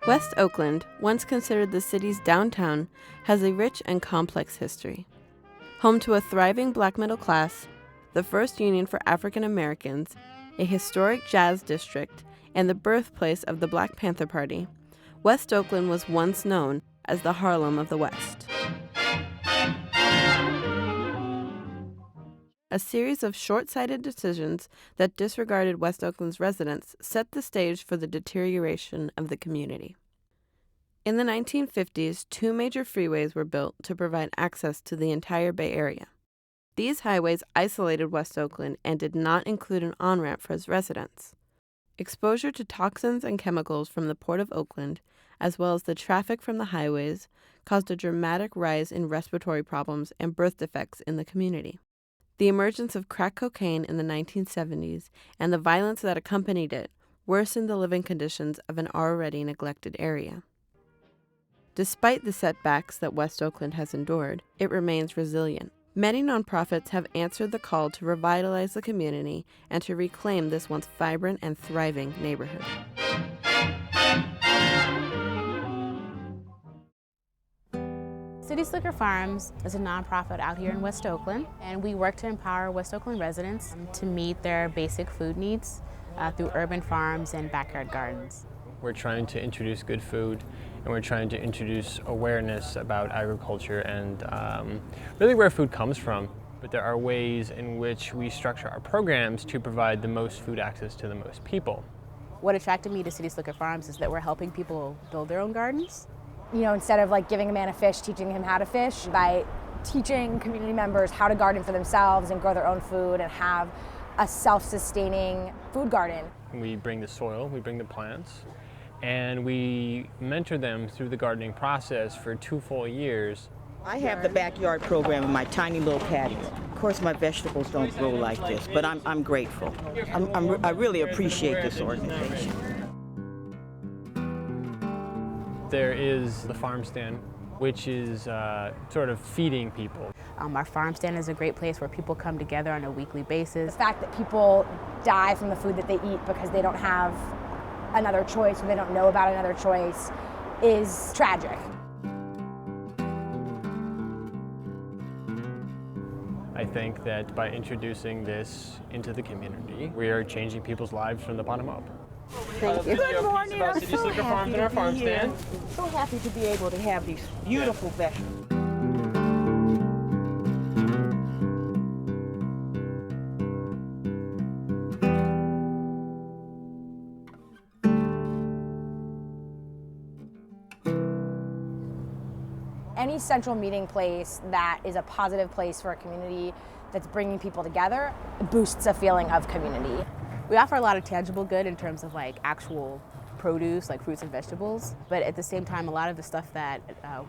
West Oakland, once considered the city's downtown, has a rich and complex history. Home to a thriving black middle class, the first union for African Americans, a historic jazz district, and the birthplace of the Black Panther Party, West Oakland was once known as the Harlem of the West. A series of short-sighted decisions that disregarded West Oakland's residents set the stage for the deterioration of the community. In the 1950s, 2 major freeways were built to provide access to the entire Bay Area. These highways isolated West Oakland and did not include an on-ramp for its residents. Exposure to toxins and chemicals from the Port of Oakland, as well as the traffic from the highways, caused a dramatic rise in respiratory problems and birth defects in the community. The emergence of crack cocaine in the 1970s and the violence that accompanied it worsened the living conditions of an already neglected area. Despite the setbacks that West Oakland has endured, it remains resilient. Many nonprofits have answered the call to revitalize the community and to reclaim this once vibrant and thriving neighborhood. City Slicker Farms is a nonprofit out here in West Oakland, and we work to empower West Oakland residents to meet their basic food needs through urban farms and backyard gardens. We're trying to introduce good food, and we're trying to introduce awareness about agriculture and really where food comes from. But there are ways in which we structure our programs to provide the most food access to the most people. What attracted me to City Slicker Farms is that we're helping people build their own gardens. You know, instead of like giving a man a fish, teaching him how to fish, by teaching community members how to garden for themselves and grow their own food and have a self-sustaining food garden. We bring the soil, we bring the plants, and we mentor them through the gardening process for 2 full years. I have the backyard program in my tiny little patio. Of course, my vegetables don't grow like this, but I'm grateful. I really appreciate this organization. There is the farm stand, which is sort of feeding people. Our farm stand is a great place where people come together on a weekly basis. The fact that people die from the food that they eat because they don't have another choice or they don't know about another choice is tragic. I think that by introducing this into the community, we are changing people's lives from the bottom up. Thank you. Good morning. About City Slicker Farms and our farm stand. So happy to be able to have these beautiful vegetables. Any central meeting place that is a positive place for a community that's bringing people together boosts a feeling of community. We offer a lot of tangible good in terms of like actual produce, like fruits and vegetables, but at the same time, a lot of the stuff that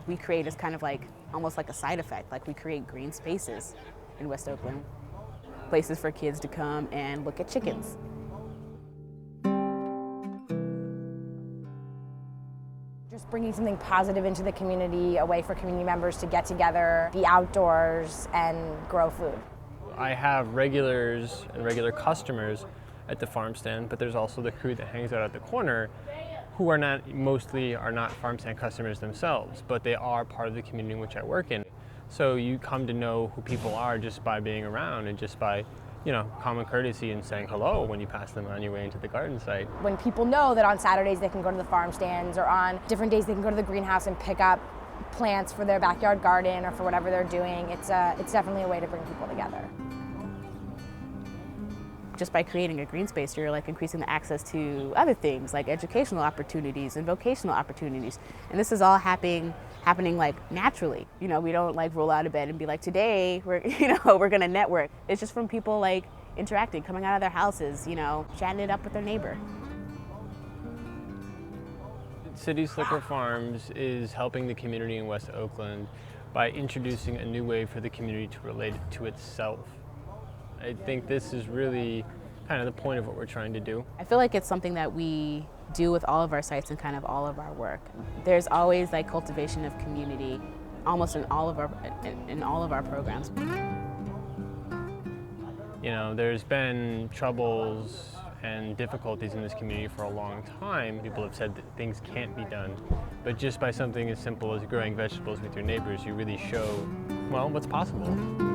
we create is kind of like almost like a side effect. Like we create green spaces in West Oakland, places for kids to come and look at chickens. Just bringing something positive into the community, a way for community members to get together, be outdoors, and grow food. I have regulars and regular customers at the farm stand, but there's also the crew that hangs out at the corner who are not farm stand customers themselves, but they are part of the community in which I work in. So you come to know who people are just by being around and just by, common courtesy and saying hello when you pass them on your way into the garden site. When people know that on Saturdays they can go to the farm stands or on different days they can go to the greenhouse and pick up plants for their backyard garden or for whatever they're doing, it's definitely a way to bring people together. Just by creating a green space, you're like increasing the access to other things like educational opportunities and vocational opportunities. And this is all happening like naturally. We don't like roll out of bed and be like, today we're gonna network. It's just from people like interacting, coming out of their houses, chatting it up with their neighbor. City Slicker Farms is helping the community in West Oakland by introducing a new way for the community to relate to itself. I think this is really kind of the point of what we're trying to do. I feel like it's something that we do with all of our sites and kind of all of our work. There's always like cultivation of community almost in all of our programs. There's been troubles and difficulties in this community for a long time. People have said that things can't be done, but just by something as simple as growing vegetables with your neighbors, you really show, well, what's possible.